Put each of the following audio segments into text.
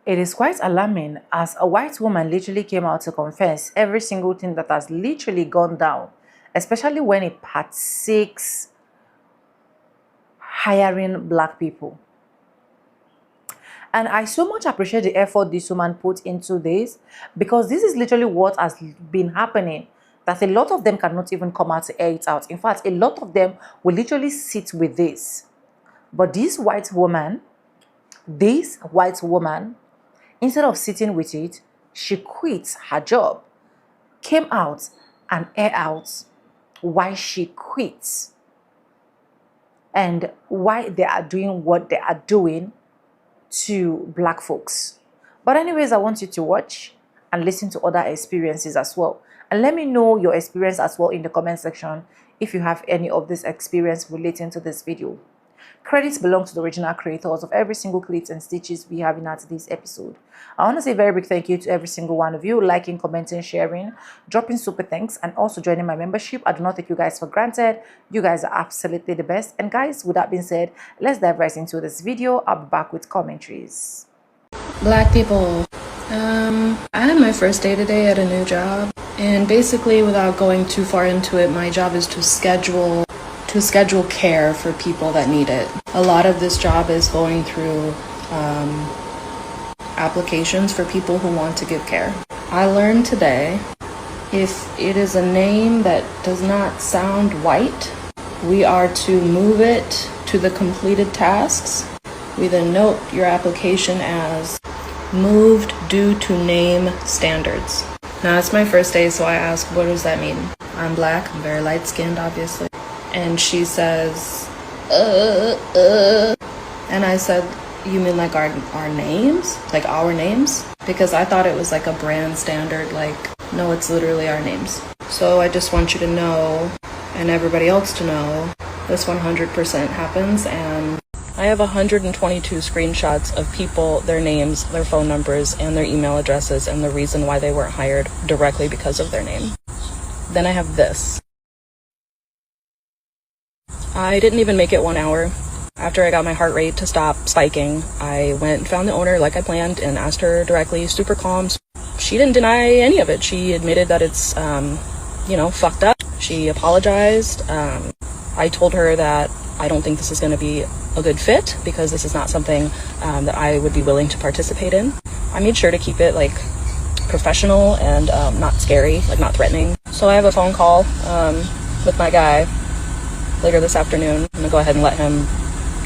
It is quite alarming as a white woman literally came out to confess every single thing that has literally gone down, especially when it partakes hiring black people. And I so much appreciate the effort this woman put into this, because this is literally what has been happening, that a lot of them cannot even come out to air it out. In fact, a lot of them will literally sit with this. But this white woman, instead of sitting with it, she quit her job, came out and air out why she quit and why they are doing what they are doing to black folks. But anyways, I want you to watch and listen to other experiences as well. And let me know your experience as well in the comment section if you have any of this experience relating to this video. Credits belong to the original creators of every single clips and stitches we have in at this episode. I want to say a very big thank you to every single one of you, liking, commenting, sharing, dropping super thanks, and also joining my membership. I do not take you guys for granted. You guys are absolutely the best. And guys, with that being said, let's dive right into this video. I'll be back with commentaries. Black people. I had my first day today at a new job, and basically, without going too far into it, my job is to schedule care for people that need it. A lot of this job is going through applications for people who want to give care. I learned today, if it is a name that does not sound white, we are to move it to the completed tasks. We then note your application as moved due to name standards. Now, it's my first day, so I ask, what does that mean? I'm black, I'm very light-skinned, obviously. And she says, And I said, you mean like our names? Like our names? Because I thought it was like a brand standard, like, no, it's literally our names. So I just want you to know, and everybody else to know, this 100% happens, and I have 122 screenshots of people, their names, their phone numbers, and their email addresses, and the reason why they weren't hired directly because of their name. Then I have this. I didn't even make it 1 hour. After I got my heart rate to stop spiking, I went and found the owner like I planned and asked her directly, super calm. She didn't deny any of it. She admitted that it's, fucked up. She apologized. I told her that I don't think this is going to be a good fit because this is not something that I would be willing to participate in. I made sure to keep it like professional and not scary, like not threatening. So I have a phone call with my guy later this afternoon. I'm gonna go ahead and let him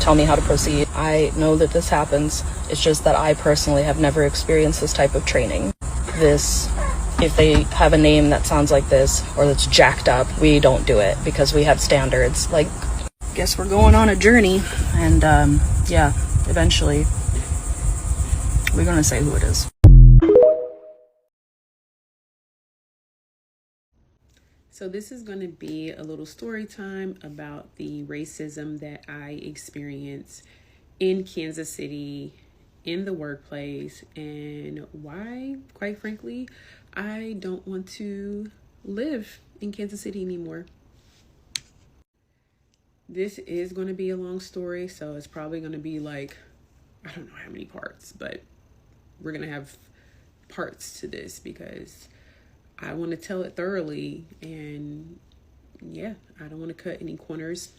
tell me how to proceed. I know that this happens. It's just that I personally have never experienced this type of training. If they have a name that sounds like this or that's jacked up, we don't do it because we have standards. Like, guess we're going on a journey, and eventually we're gonna say who it is. So this is going to be a little story time about the racism that I experienced in Kansas City, in the workplace, and why, quite frankly, I don't want to live in Kansas City anymore. This is going to be a long story, so it's probably going to be like, I don't know how many parts, but we're going to have parts to this because I want to tell it thoroughly, and I don't want to cut any corners.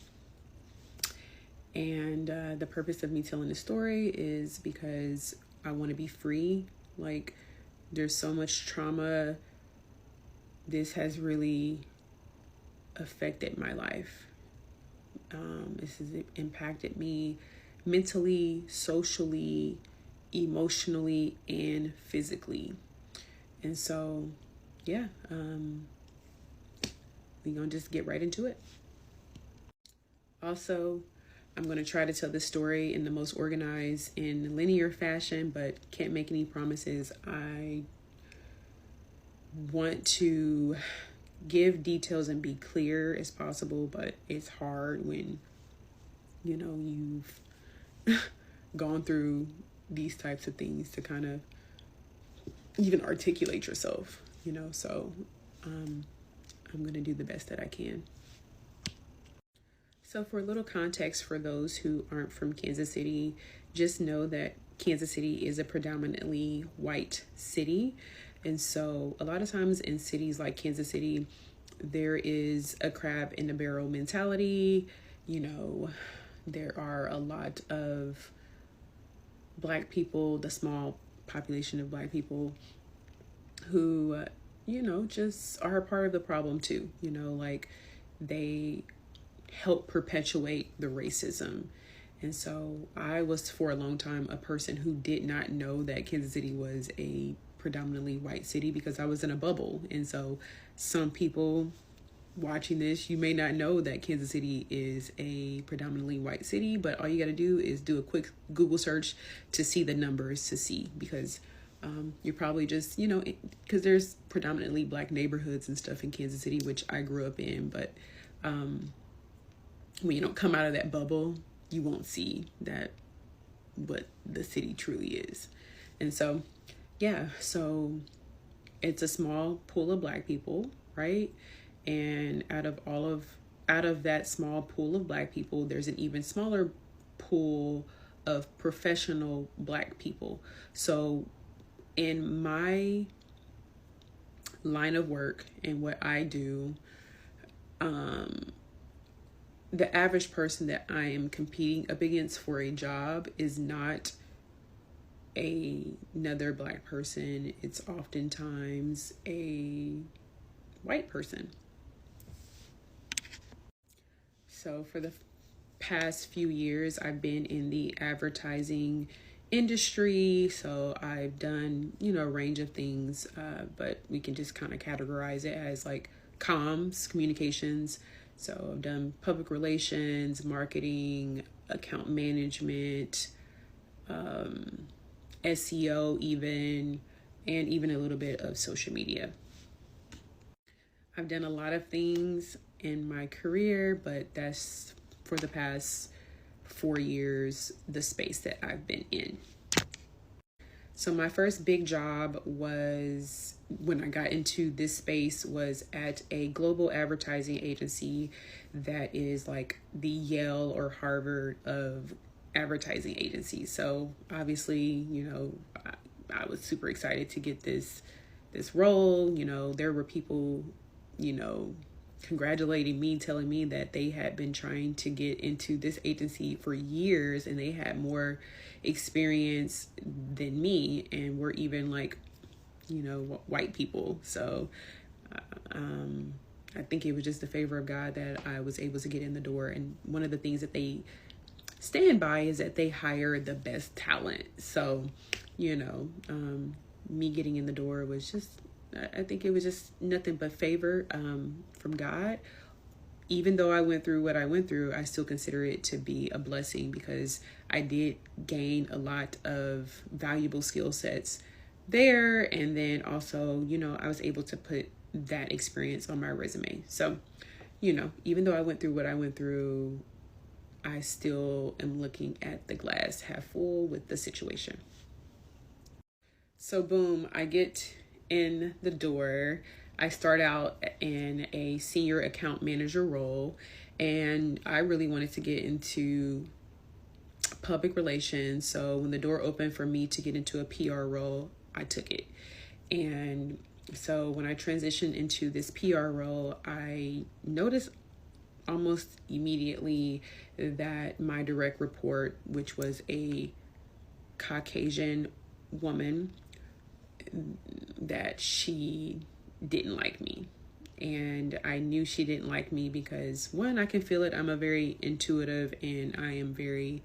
And the purpose of me telling the story is because I want to be free. Like, there's so much trauma. This has really affected my life. This has impacted me mentally, socially, emotionally, and physically. And so we're gonna just get right into it. Also, I'm gonna try to tell this story in the most organized and linear fashion, but can't make any promises. I want to give details and be clear as possible, but it's hard when you've gone through these types of things to kind of even articulate yourself, so I'm going to do the best that I can. So for a little context for those who aren't from Kansas City, just know that Kansas City is a predominantly white city. And so a lot of times in cities like Kansas City, there is a crab in the barrel mentality. You know, there are a lot of Black people, the small population of Black people who, you know, just are a part of the problem too. You know, like they help perpetuate the racism. And so I was for a long time a person who did not know that Kansas City was a predominantly white city because I was in a bubble. And so some people watching this, you may not know that Kansas City is a predominantly white city, but all you got to do is do a quick Google search to see the numbers, to see, because you're probably just, you know, because there's predominantly Black neighborhoods and stuff in Kansas City, which I grew up in. But when you don't come out of that bubble, you won't see that what the city truly is. And so, yeah, so it's a small pool of Black people, right? And out of that small pool of Black people, there's an even smaller pool of professional Black people. So in my line of work and what I do, the average person that I am competing up against for a job is not another Black person. It's oftentimes a white person. So for the past few years, I've been in the advertising industry. So I've done, you know, a range of things, but we can just kind of categorize it as like comms, communications. So I've done public relations, marketing, account management, SEO even, and even a little bit of social media. I've done a lot of things in my career, but that's for the past 4 years, the space that I've been in. So my first big job was, when I got into this space, was at a global advertising agency that is like the Yale or Harvard of advertising agencies. So obviously, you know, I was super excited to get this role. You know, there were people, you know, congratulating me, telling me that they had been trying to get into this agency for years and they had more experience than me, and were even like, you know, white people. So I think it was just the favor of God that I was able to get in the door. And one of the things that they stand by is that they hire the best talent. So, you know, me getting in the door was just, I think it was just nothing but favor from God. Even though I went through what I went through, I still consider it to be a blessing, because I did gain a lot of valuable skill sets there. And then also, you know, I was able to put that experience on my resume. So, you know, even though I went through what I went through, I still am looking at the glass half full with the situation. So boom, I get in the door. I start out in a senior account manager role, and I really wanted to get into public relations. So when the door opened for me to get into a PR role, I took it. And so when I transitioned into this PR role, I noticed almost immediately that my direct report, which was a Caucasian woman, that she didn't like me. And I knew she didn't like me because, one, I can feel it. I'm a very intuitive and I am very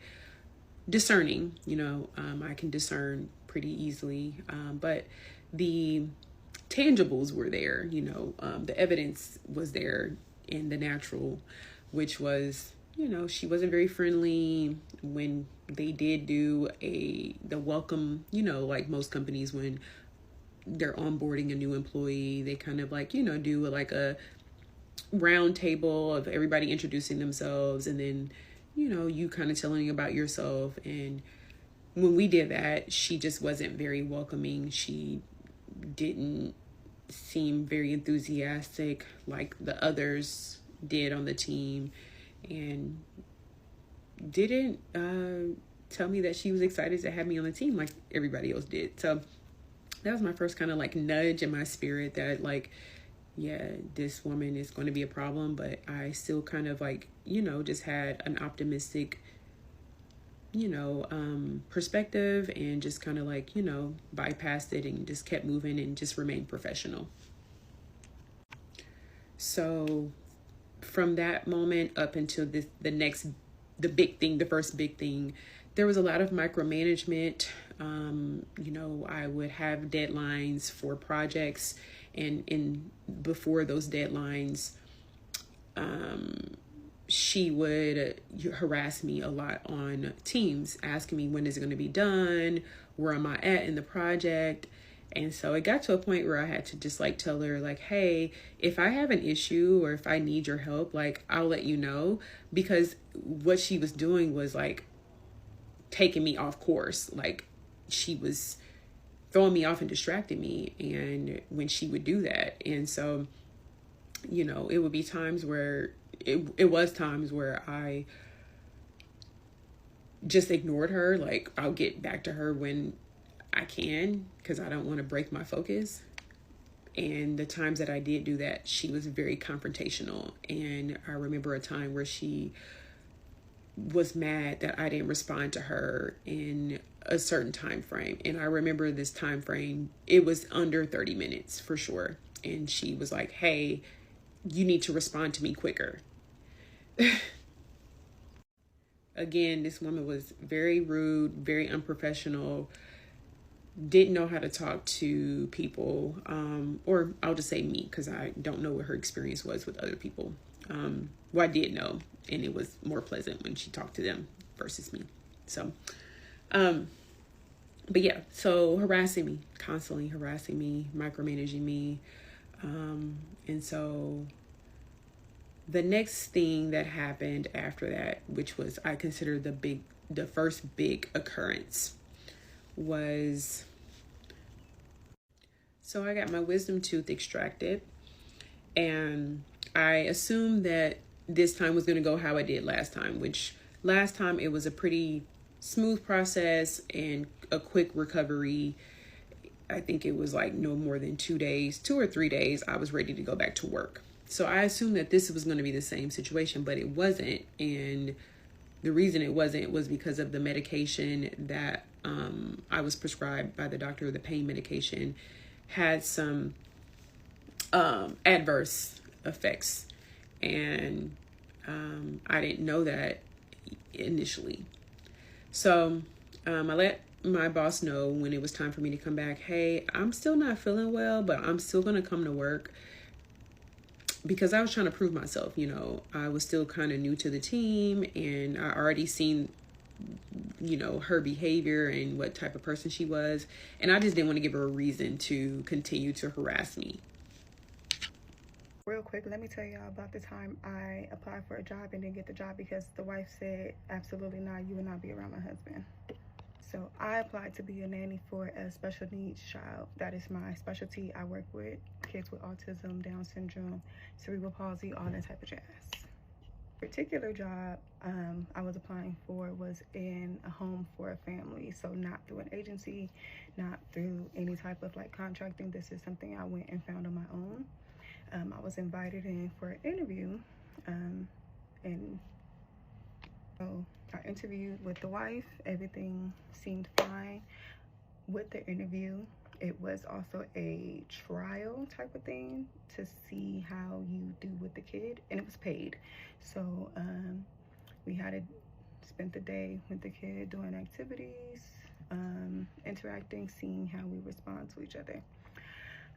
discerning. You know, I can discern pretty easily. But the tangibles were there, you know, the evidence was there in the natural, which was, you know, she wasn't very friendly when they did do the welcome, you know, like most companies, when they're onboarding a new employee, they kind of like, you know, do like a round table of everybody introducing themselves, and then, you know, you kind of telling about yourself. And when we did that, she just wasn't very welcoming. She didn't seem very enthusiastic like the others did on the team, and didn't tell me that she was excited to have me on the team like everybody else did. So that was my first kind of like nudge in my spirit that like, yeah, this woman is going to be a problem. But I still kind of like, just had an optimistic, perspective, and just kind of like, bypassed it and just kept moving and just remained professional. So from that moment up until the first big thing, there was a lot of micromanagement. I would have deadlines for projects, and before those deadlines, she would harass me a lot on Teams, asking me when is it going to be done, where am I at in the project. And so it got to a point where I had to just like tell her like, hey, if I have an issue or if I need your help, like I'll let you know, because what she was doing was like taking me off course. Like she was throwing me off and distracting me. And when she would do that, and so, it would be times where it was times where I just ignored her. Like I'll get back to her when I can, because I don't want to break my focus. And the times that I did do that, she was very confrontational. And I remember a time where she was mad that I didn't respond to her in a certain time frame. And I remember this time frame, it was under 30 minutes for sure. And she was like, hey, you need to respond to me quicker. Again, this woman was very rude, very unprofessional, didn't know how to talk to people, or I'll just say me, because I don't know what her experience was with other people. Well, I did know, and it was more pleasant when she talked to them versus me. So, but yeah, so constantly harassing me, micromanaging me. And so the next thing that happened after that, which was I consider the first big occurrence, was, so I got my wisdom tooth extracted, and I assumed that this time was going to go how I did last time, which last time it was a pretty smooth process and a quick recovery. I think it was like no more than 2 or 3 days, I was ready to go back to work. So I assumed that this was going to be the same situation, but it wasn't. And the reason it wasn't was because of the medication that I was prescribed by the doctor. The pain medication had some adverse effects, and I didn't know that initially. So I let my boss know when it was time for me to come back, hey, I'm still not feeling well, but I'm still going to come to work, because I was trying to prove myself. I was still kind of new to the team, and I already seen, her behavior and what type of person she was. And I just didn't want to give her a reason to continue to harass me. Real quick, let me tell y'all about the time I applied for a job and didn't get the job because the wife said, absolutely not, you will not be around my husband. So I applied to be a nanny for a special needs child. That is my specialty. I work with kids with autism, Down syndrome, cerebral palsy, all that type of jazz. Particular job I was applying for was in a home for a family. So not through an agency, not through any type of like contracting. This is something I went and found on my own. I was invited in for an interview, and so I interviewed with the wife. Everything seemed fine with the interview. It was also a trial type of thing to see how you do with the kid, and it was paid. So we had to spend the day with the kid doing activities, interacting, seeing how we respond to each other.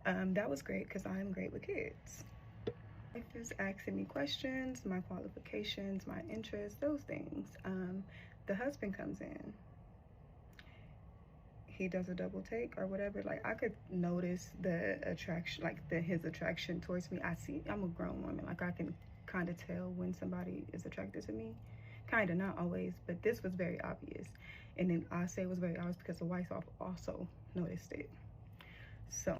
That was great because I'm great with kids. Wife is asking me questions, my qualifications, my interests, those things. The husband comes in. He does a double take or whatever. Like I could notice the attraction, like his attraction towards me. I'm a grown woman. Like I can kind of tell when somebody is attracted to me. Kind of, not always, but this was very obvious. And then I say it was very obvious because the wife also noticed it. So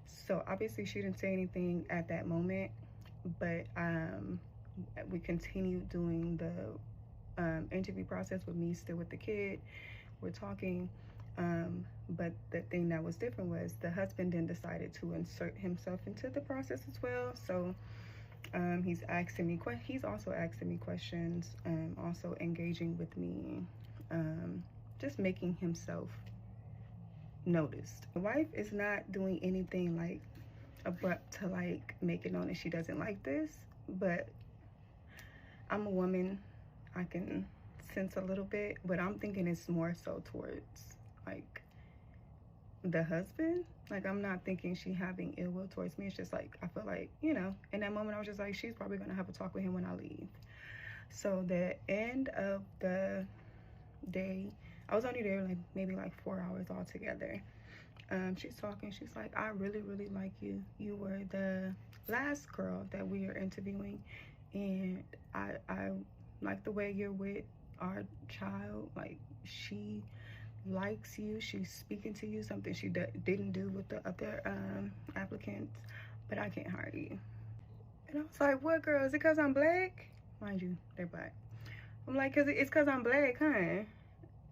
obviously she didn't say anything at that moment, but we continued doing the interview process with me still with the kid, we're talking. But the thing that was different was the husband then decided to insert himself into the process as well. So he's also asking me questions, also engaging with me, just making himself noticed. The wife is not doing anything like abrupt to like make it known that she doesn't like this, but I'm a woman, I can sense a little bit, but I'm thinking it's more so towards like the husband. Like, I'm not thinking she having ill will towards me. It's just like, I feel like, you know, in that moment I was just like, she's probably gonna have a talk with him when I leave. So the end of the day, I was only there like maybe like 4 hours altogether. She's talking, she's like, I really, really like you. You were the last girl that we are interviewing, and I like the way you're with our child. Like, she likes you, she's speaking to you, something she didn't do with the other applicants, but I can't hire you. And I was like, what, girl? Is it because I'm black? Mind you, they're black. I'm like, it's because I'm black, huh?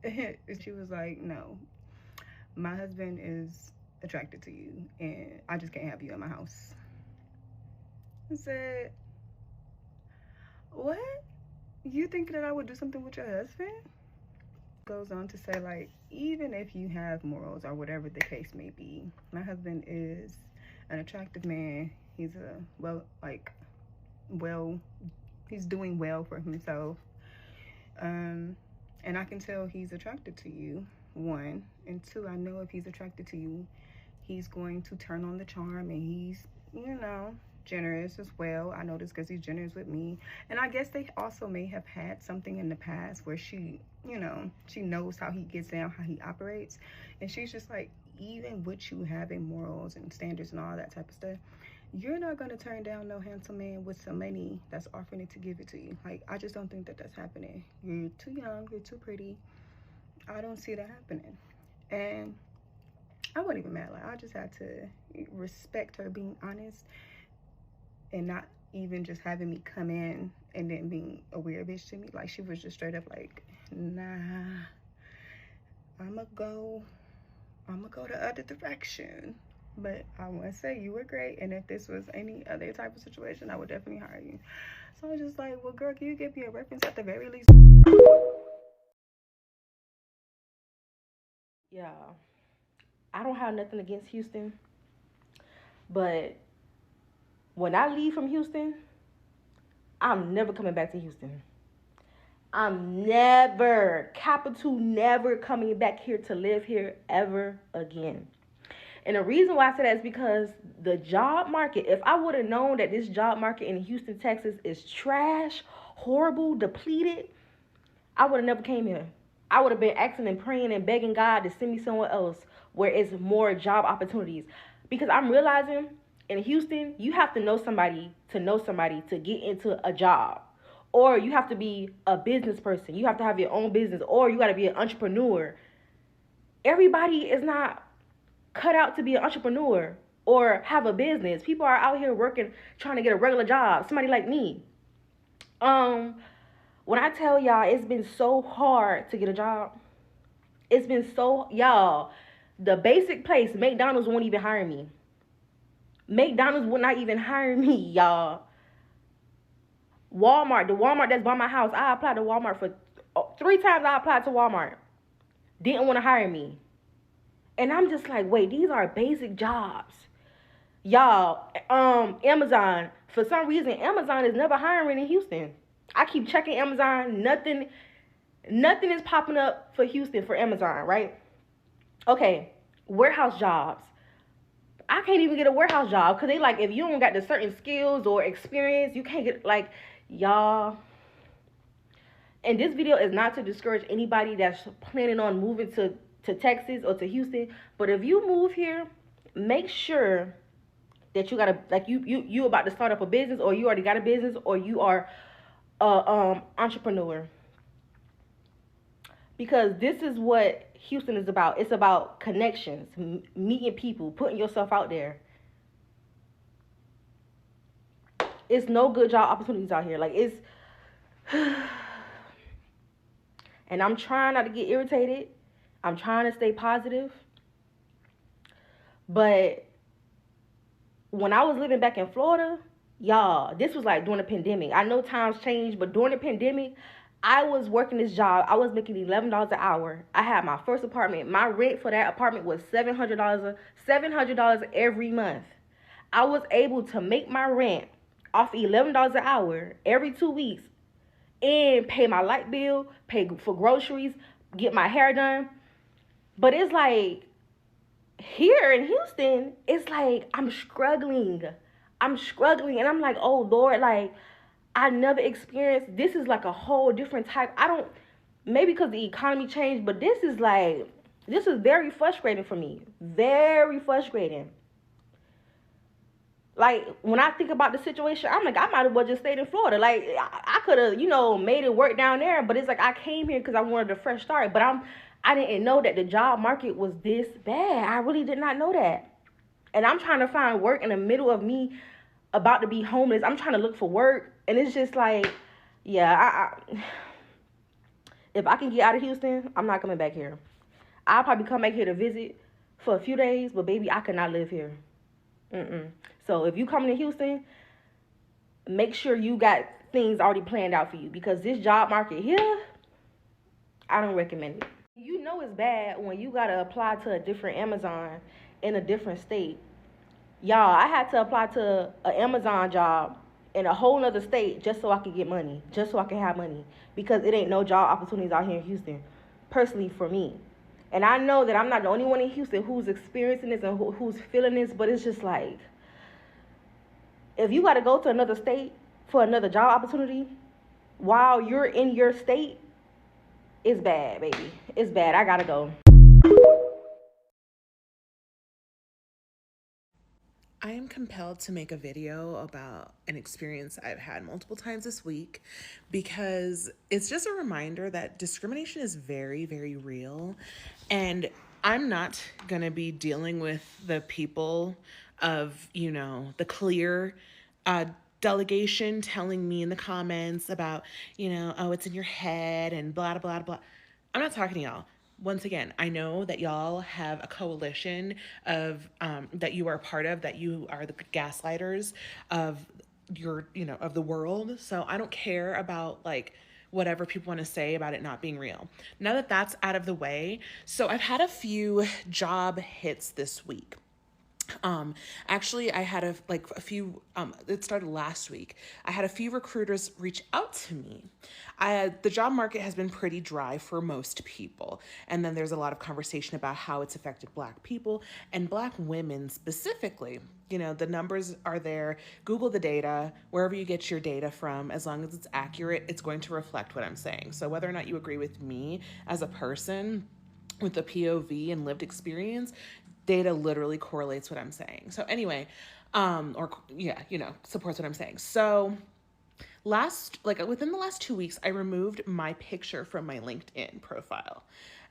And she was like, no, my husband is attracted to you, and I just can't have you in my house. I said, what? You think that I would do something with your husband? Goes on to say, like, even if you have morals or whatever the case may be, my husband is an attractive man. He's he's doing well for himself, and I can tell he's attracted to you, one, and two, I know if he's attracted to you, he's going to turn on the charm, and he's, you know, generous as well. I know this because he's generous with me. And I guess they also may have had something in the past where she, you know, she knows how he gets down, how he operates, and she's just like, even with you having morals and standards and all that type of stuff, you're not going to turn down no handsome man with some money that's offering it to give it to you. Like, I just don't think that that's happening. You're too young, you're too pretty. I don't see that happening. And I wasn't even mad. Like, I just had to respect her being honest and not even just having me come in and then being a weird bitch to me. Like, she was just straight up like, nah, I'ma go the other direction. But I want to say you were great, and if this was any other type of situation, I would definitely hire you. So I was just like, well, girl, can you give me a reference at the very least? Yeah, I don't have nothing against Houston, but when I leave from Houston, I'm never coming back to Houston. I'm never, capital never, coming back here to live here ever again. And the reason why I say that is because the job market, if I would have known that this job market in Houston, Texas is trash, horrible, depleted, I would have never came here. I would have been asking and praying and begging God to send me somewhere else where it's more job opportunities. Because I'm realizing in Houston, you have to know somebody to get into a job. Or you have to be a business person. You have to have your own business. Or you got to be an entrepreneur. Everybody is not cut out to be an entrepreneur or have a business. People are out here working, trying to get a regular job. Somebody like me. When I tell y'all, it's been so hard to get a job. It's been so, y'all, the basic place, McDonald's won't even hire me. McDonald's would not even hire me, y'all. Walmart, the Walmart that's by my house, I applied to Walmart for 3 times. I applied to Walmart. Didn't want to hire me. And I'm just like, wait, these are basic jobs. Y'all, Amazon, for some reason, Amazon is never hiring in Houston. I keep checking Amazon. Nothing is popping up for Houston for Amazon, right? Okay, warehouse jobs. I can't even get a warehouse job because they like, if you don't got the certain skills or experience, you can't get, like, y'all. And this video is not to discourage anybody that's planning on moving to Texas or to Houston. But if you move here, make sure that you gotta, like, you about to start up a business, or you already got a business, or you are a entrepreneur. Because this is what Houston is about. It's about connections, meeting people, putting yourself out there. It's no good job opportunities out here. Like, it's and I'm trying not to get irritated I'm trying to stay positive. But when I was living back in Florida, y'all, this was like during the pandemic. I know times changed, but during the pandemic, I was working this job. I was making $11 an hour. I had my first apartment. My rent for that apartment was $700 every month. I was able to make my rent off $11 an hour every 2 weeks and pay my light bill, pay for groceries, get my hair done. But it's like here in Houston, it's like I'm struggling. And I'm like, oh Lord, like I never experienced this. Is like a whole different type. I don't, maybe because the economy changed, but this is like, this is very frustrating for me. Very frustrating. Like when I think about the situation, I'm like, I might as well just stayed in Florida. Like I could have, made it work down there. But it's like I came here because I wanted a fresh start. But I didn't know that the job market was this bad. I really did not know that. And I'm trying to find work in the middle of me about to be homeless. I'm trying to look for work, and it's just like, yeah, if I can get out of Houston, I'm not coming back here. I'll probably come back here to visit for a few days, but baby, I could not live here. So if you coming to Houston, make sure you got things already planned out for you, because this job market here, I don't recommend it. You know it's bad when you gotta apply to a different Amazon in a different state. Y'all, I had to apply to an Amazon job in a whole nother state just so I could get money, just so I can have money, because it ain't no job opportunities out here in Houston, personally for me. And I know that I'm not the only one in Houston who's experiencing this and who's feeling this, but it's just like, if you got to go to another state for another job opportunity while you're in your state, it's bad, baby. It's bad. I got to go. I am compelled to make a video about an experience I've had multiple times this week, because it's just a reminder that discrimination is very, very real. And I'm not going to be dealing with the people of, the clear delegation telling me in the comments about, oh, it's in your head and blah, blah, blah. I'm not talking to y'all. Once again, I know that y'all have a coalition of that you are a part of, that you are the gaslighters of of the world. So I don't care about like whatever people want to say about it not being real. Now that that's out of the way, so I've had a few job hits this week. Actually, I had a few, it started last week. I had a few recruiters reach out to me. The job market has been pretty dry for most people. And then there's a lot of conversation about how it's affected Black people and Black women specifically. The numbers are there. Google the data, wherever you get your data from, as long as it's accurate, it's going to reflect what I'm saying. So whether or not you agree with me as a person with a POV and lived experience, data literally correlates what I'm saying. So anyway, supports what I'm saying. So within the last 2 weeks, I removed my picture from my LinkedIn profile.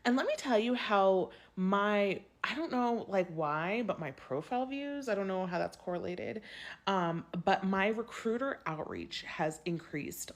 And let me tell you how I don't know why, but my profile views, I don't know how that's correlated. But my recruiter outreach has increased.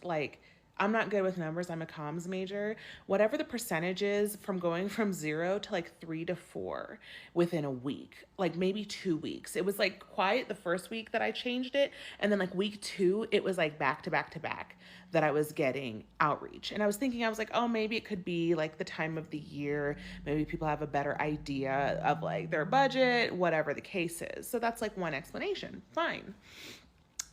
I'm not good with numbers. I'm a comms major. Whatever the percentage is from going from 0 to 3 to 4 within a week, maybe 2 weeks. It was quiet the first week that I changed it. And then week 2, it was back to back to back that I was getting outreach. And I was thinking, oh, maybe it could be the time of the year. Maybe people have a better idea of their budget, whatever the case is. So that's one explanation. Fine.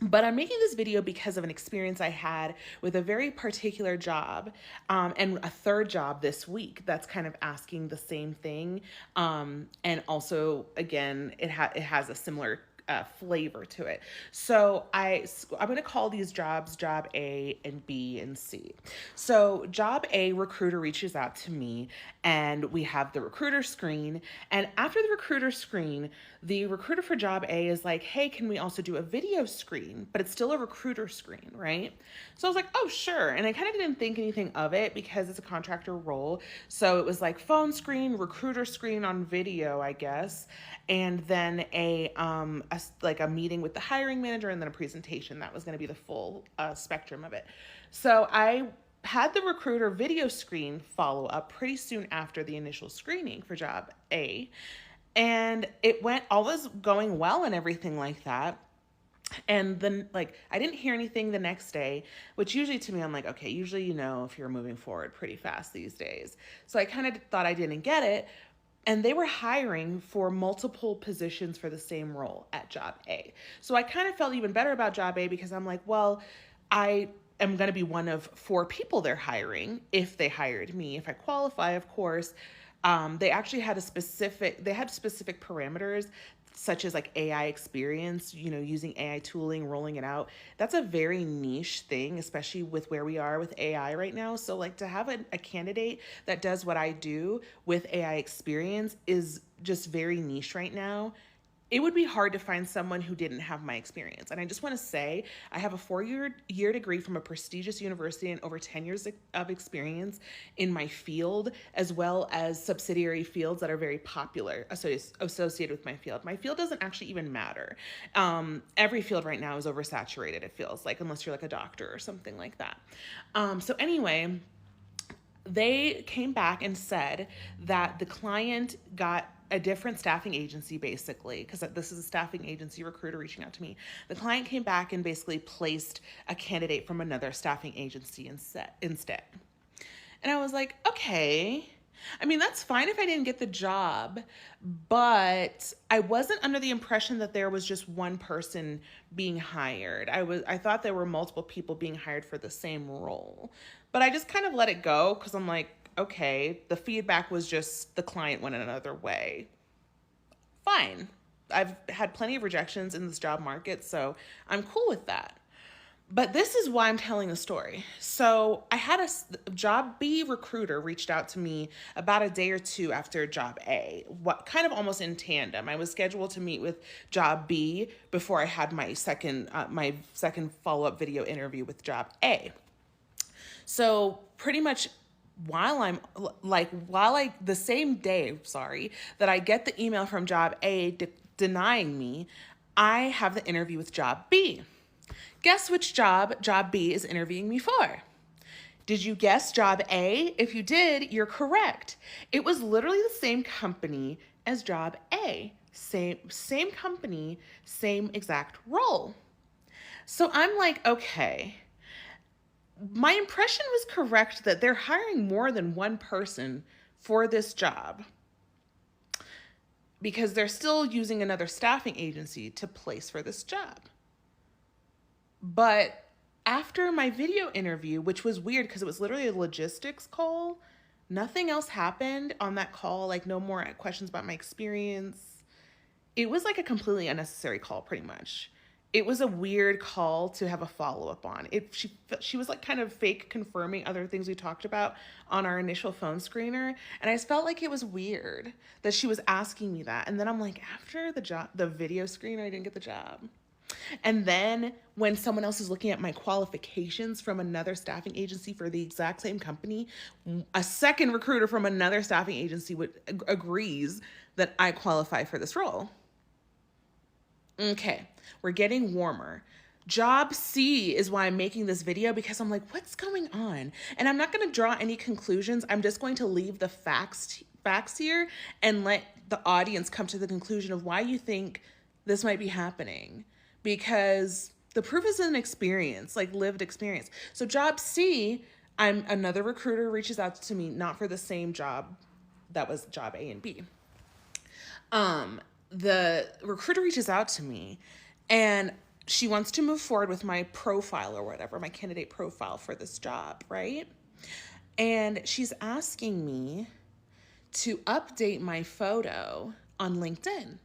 But I'm making this video because of an experience I had with a very particular job, and a third job this week that's kind of asking the same thing. And also, again, it has a similar flavor to it. So I'm going to call these jobs job A and B and C. So job A, recruiter reaches out to me and we have the recruiter screen. And after the recruiter screen, the recruiter for job A is like, hey, can we also do a video screen? But it's still a recruiter screen, right? So I was like, oh, sure. And I kind of didn't think anything of it because it's a contractor role. So it was phone screen, recruiter screen on video, I guess. And then a meeting with the hiring manager and then a presentation. That was going to be the full spectrum of it. So I had the recruiter video screen follow up pretty soon after the initial screening for job A. And it went, all was going well and everything like that. And then, like, I didn't hear anything the next day, which usually to me, I'm like, okay, usually you know if you're moving forward pretty fast these days. So I kind of thought I didn't get it. And they were hiring for multiple positions for the same role at job A. So I kind of felt even better about job A because I'm like, well, I am going to be one of 4 people they're hiring if they hired me. If I qualify, of course. They actually had specific parameters such as like AI experience, you know, using AI tooling, rolling it out. That's a very niche thing, especially with where we are with AI right now. So like to have a candidate that does what I do with AI experience is just very niche right now. It would be hard to find someone who didn't have my experience. And I just want to say, I have a 4-year degree from a prestigious university and over 10 years of experience in my field, as well as subsidiary fields that are very popular associated with my field. My field doesn't actually even matter. Every field right now is oversaturated, it feels like, unless you're like a doctor or something like that. So anyway, they came back and said that the client got a different staffing agency, basically, because this is a staffing agency recruiter reaching out to me. The client came back and basically placed a candidate from another staffing agency instead. And I was like, okay. I mean, that's fine if I didn't get the job, but I wasn't under the impression that there was just one person being hired. I thought there were multiple people being hired for the same role. But I just kind of let it go because I'm like, okay, the feedback was just the client went another way. Fine. I've had plenty of rejections in this job market, so I'm cool with that. But this is why I'm telling the story. So I had a job B recruiter reached out to me about a day or two after job A, kind of almost in tandem. I was scheduled to meet with job B before I had my second follow-up video interview with job A. So pretty much the same day, that I get the email from job A denying me, I have the interview with job B. Guess which job B is interviewing me for? Did you guess job A? If you did, you're correct. It was literally the same company as job A. Same company, same exact role. So I'm like, okay. My impression was correct that they're hiring more than one person for this job because they're still using another staffing agency to place for this job. But after my video interview, which was weird because it was literally a logistics call, nothing else happened on that call, like no more questions about my experience. It was like a completely unnecessary call, pretty much. It was a weird call to have a follow-up on. She was like kind of fake confirming other things we talked about on our initial phone screener. And I just felt like it was weird that she was asking me that. And then I'm like, after the video screener, I didn't get the job. And then when someone else is looking at my qualifications from another staffing agency for the exact same company, a second recruiter from another staffing agency agrees that I qualify for this role. Okay, we're getting warmer. Job C is why I'm making this video, because I'm like, what's going on? And I'm not going to draw any conclusions. I'm just going to leave the facts here and let the audience come to the conclusion of why you think this might be happening. Because the proof is in experience, like lived experience. So job C, another recruiter reaches out to me, not for the same job that was job A and B. The recruiter reaches out to me and she wants to move forward with my profile or whatever, my candidate profile for this job, right? And she's asking me to update my photo on LinkedIn.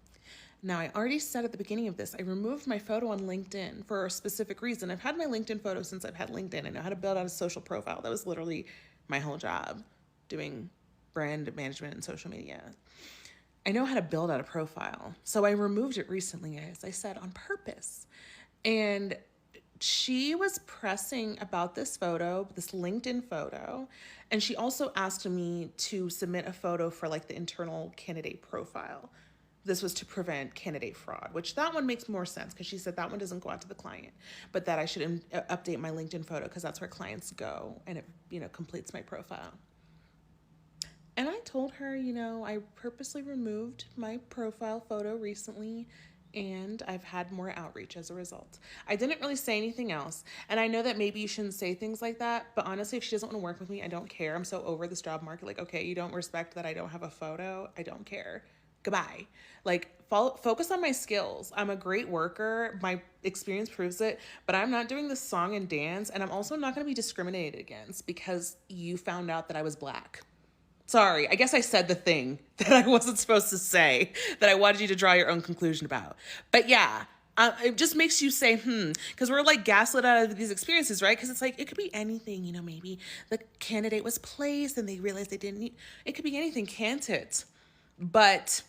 Now, I already said at the beginning of this, I removed my photo on LinkedIn for a specific reason. I've had my LinkedIn photo since I've had LinkedIn. I know how to build out a social profile. That was literally my whole job, doing brand management and social media. I know how to build out a profile. So I removed it recently, as I said, on purpose. And she was pressing about this photo, this LinkedIn photo, and she also asked me to submit a photo for like the internal candidate profile this was to prevent candidate fraud, which that one makes more sense because she said that one doesn't go out to the client, but that I should update my LinkedIn photo because that's where clients go and it, completes my profile. And I told her, I purposely removed my profile photo recently and I've had more outreach as a result. I didn't really say anything else. And I know that maybe you shouldn't say things like that, but honestly, if she doesn't want to work with me, I don't care. I'm so over this job market. Like, okay, you don't respect that I don't have a photo. I don't care. Goodbye. Like, focus on my skills. I'm a great worker. My experience proves it, but I'm not doing this song and dance. And I'm also not going to be discriminated against because you found out that I was Black. Sorry, I guess I said the thing that I wasn't supposed to say, that I wanted you to draw your own conclusion about. But yeah, it just makes you say, because we're like gaslit out of these experiences, right? Because it's like, it could be anything, maybe the candidate was placed and they realized they didn't need, it could be anything, can't it? But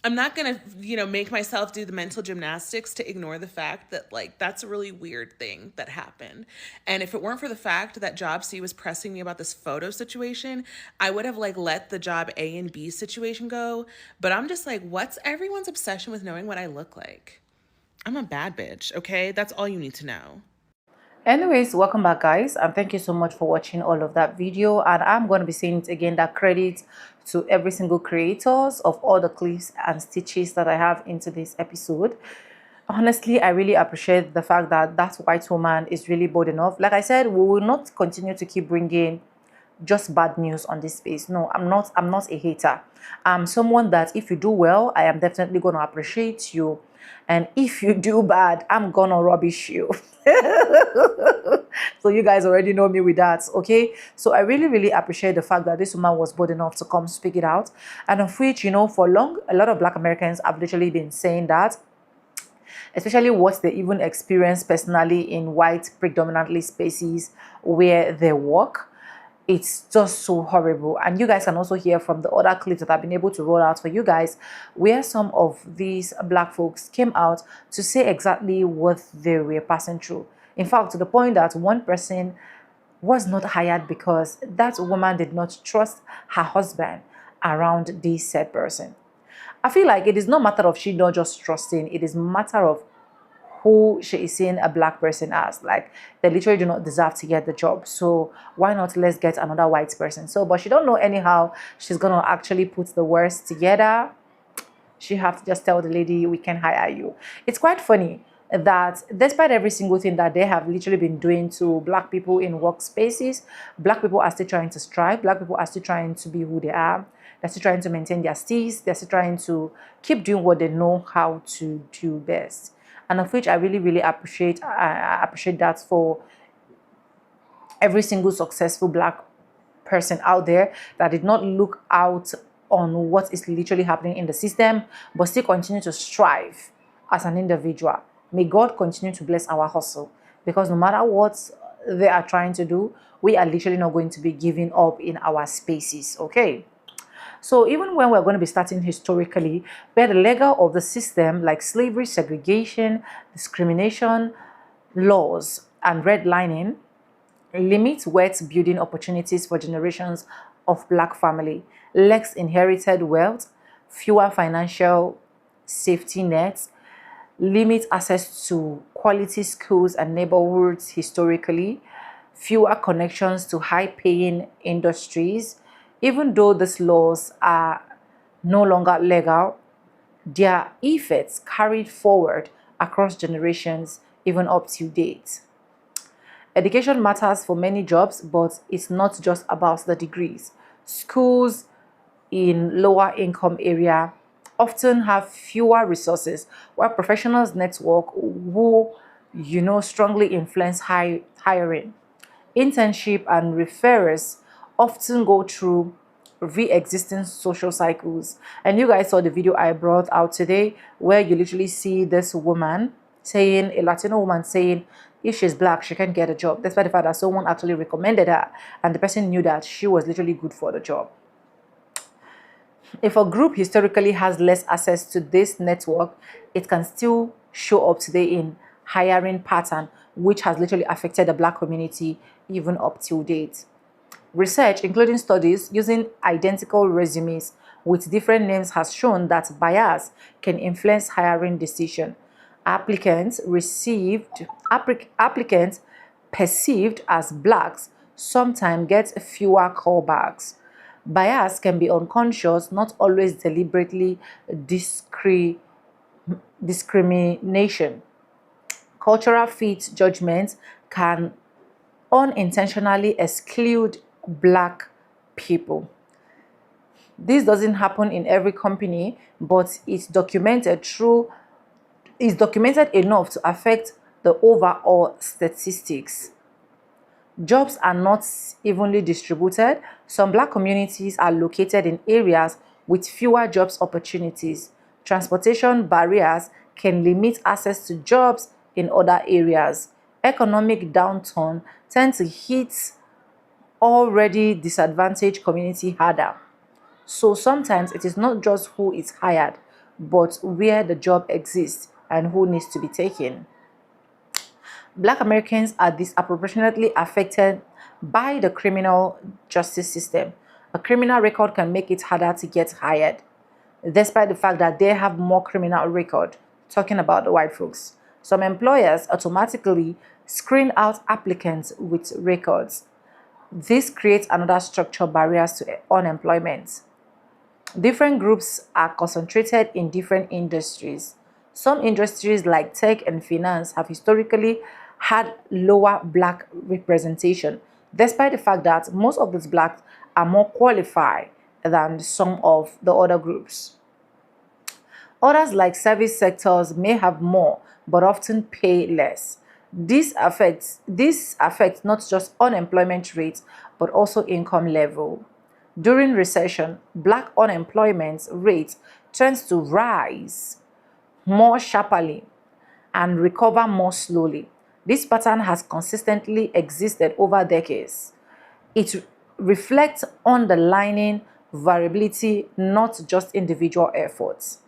I'm not going to, make myself do the mental gymnastics to ignore the fact that, like, that's a really weird thing that happened. And if it weren't for the fact that Job C was pressing me about this photo situation, I would have, let the Job A and B situation go. But I'm just like, what's everyone's obsession with knowing what I look like? I'm a bad bitch, okay? That's all you need to know. Anyways, welcome back, guys, and thank you so much for watching all of that video. And I'm going to be saying it again, that credit to every single creators of all the clips and stitches that I have into this episode. Honestly, I really appreciate the fact that that white woman is really bold enough. Like I said, we will not continue to keep bringing just bad news on this space. No, I'm not a hater. I'm someone that if you do well, I am definitely going to appreciate you, and if you do bad, I'm gonna rubbish you. So you guys already know me with that, okay? So I really appreciate the fact that this woman was bold enough to come speak it out, and of which, for long, a lot of Black Americans have literally been saying that, especially what they even experience personally in white predominantly spaces where they work. It's just so horrible. And you guys can also hear from the other clips that I've been able to roll out for you guys, where some of these Black folks came out to say exactly what they were passing through. In fact, to the point that one person was not hired because that woman did not trust her husband around this said person. I feel like it is not a matter of she not just trusting, it is a matter of who she is seeing a Black person as. Like, they literally do not deserve to get the job, so why not let's get another white person? So, but she don't know anyhow she's gonna actually put the words together. She have to just tell the lady, we can hire you. It's quite funny that despite every single thing that they have literally been doing to Black people in workspaces, Black people are still trying to strive. Black people are still trying to be who they are. They're still trying to maintain their steez. They're still trying to keep doing what they know how to do best. And of which I really appreciate. I appreciate that for every single successful Black person out there that did not look out on what is literally happening in the system, but still continue to strive as an individual. May God continue to bless our hustle, because no matter what they are trying to do, we are literally not going to be giving up in our spaces, okay? So even when we're going to be starting historically, where the legal of the system, like slavery, segregation, discrimination, laws, and redlining, limit wealth building opportunities for generations of Black family, lacks inherited wealth, fewer financial safety nets, limit access to quality schools and neighborhoods historically, fewer connections to high-paying industries. Even though these laws are no longer legal, their effects carried forward across generations, even up to date. Education matters for many jobs, but it's not just about the degrees. Schools in lower income area often have fewer resources, while professionals network who, strongly influence hiring. Internship and referrals often go through re-existing social cycles. And you guys saw the video I brought out today, where you literally see this woman saying, a Latino woman saying, if she's Black, she can't get a job, despite the fact that someone actually recommended her and the person knew that she was literally good for the job. If a group historically has less access to this network, it can still show up today in hiring pattern, which has literally affected the Black community even up to date. Research, including studies using identical resumes with different names has shown that bias can influence hiring decision. Applicants perceived as blacks sometimes get fewer callbacks. Bias can be unconscious, not always deliberately discrimination. Cultural fit judgments can unintentionally exclude black people. This doesn't happen in every company, but it's documented enough to affect the overall statistics. Jobs are not evenly distributed. Some black communities are located in areas with fewer jobs opportunities. Transportation barriers can limit access to jobs in other areas. Economic downturn tends to hit already disadvantaged community harder. So sometimes it is not just who is hired, but where the job exists and who needs to be taken. Black Americans are disproportionately affected by the criminal justice system. A criminal record can make it harder to get hired, despite the fact that they have more criminal record. Talking about the white folks, some employers automatically screen out applicants with records. This creates another structural barriers to unemployment. Different groups are concentrated in different industries. Some industries like tech and finance have historically had lower black representation, despite the fact that most of these blacks are more qualified than some of the other groups. Others like service sectors may have more but often pay less. This affects not just unemployment rates but also income level. During recession, black unemployment rate tends to rise more sharply and recover more slowly. This pattern has consistently existed over decades. It reflects underlying variability, not just individual efforts.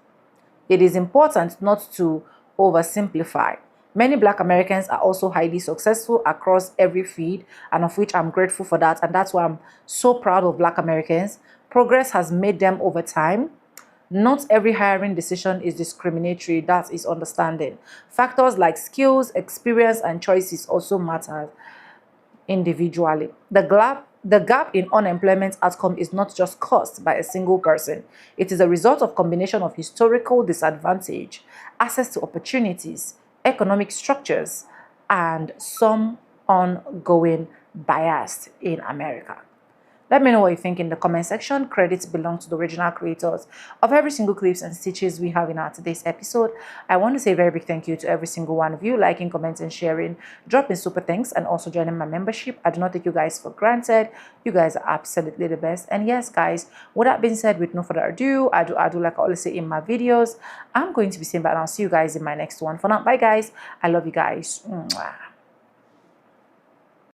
It is important not to oversimplify. Many black Americans are also highly successful across every field, and of which I'm grateful for that. And that's why I'm so proud of black Americans. Progress has made them over time. Not every hiring decision is discriminatory, that is understanding. Factors like skills, experience, and choices also matter individually. The gap in unemployment outcome is not just caused by a single person. It is a result of combination of historical disadvantage, access to opportunities, economic structures, and some ongoing bias in America. Let me know what you think in the comment section. Credits belong to the original creators of every single clips and stitches we have in our today's episode. I want to say a very big thank you to every single one of you, liking, commenting, sharing, dropping super thanks, and also joining my membership. I do not take you guys for granted. You guys are absolutely the best. And yes, guys, with that being said, with no further ado, I do like I always say in my videos, I'm going to be saying bye and I'll see you guys in my next one. For now, bye guys. I love you guys. Mwah.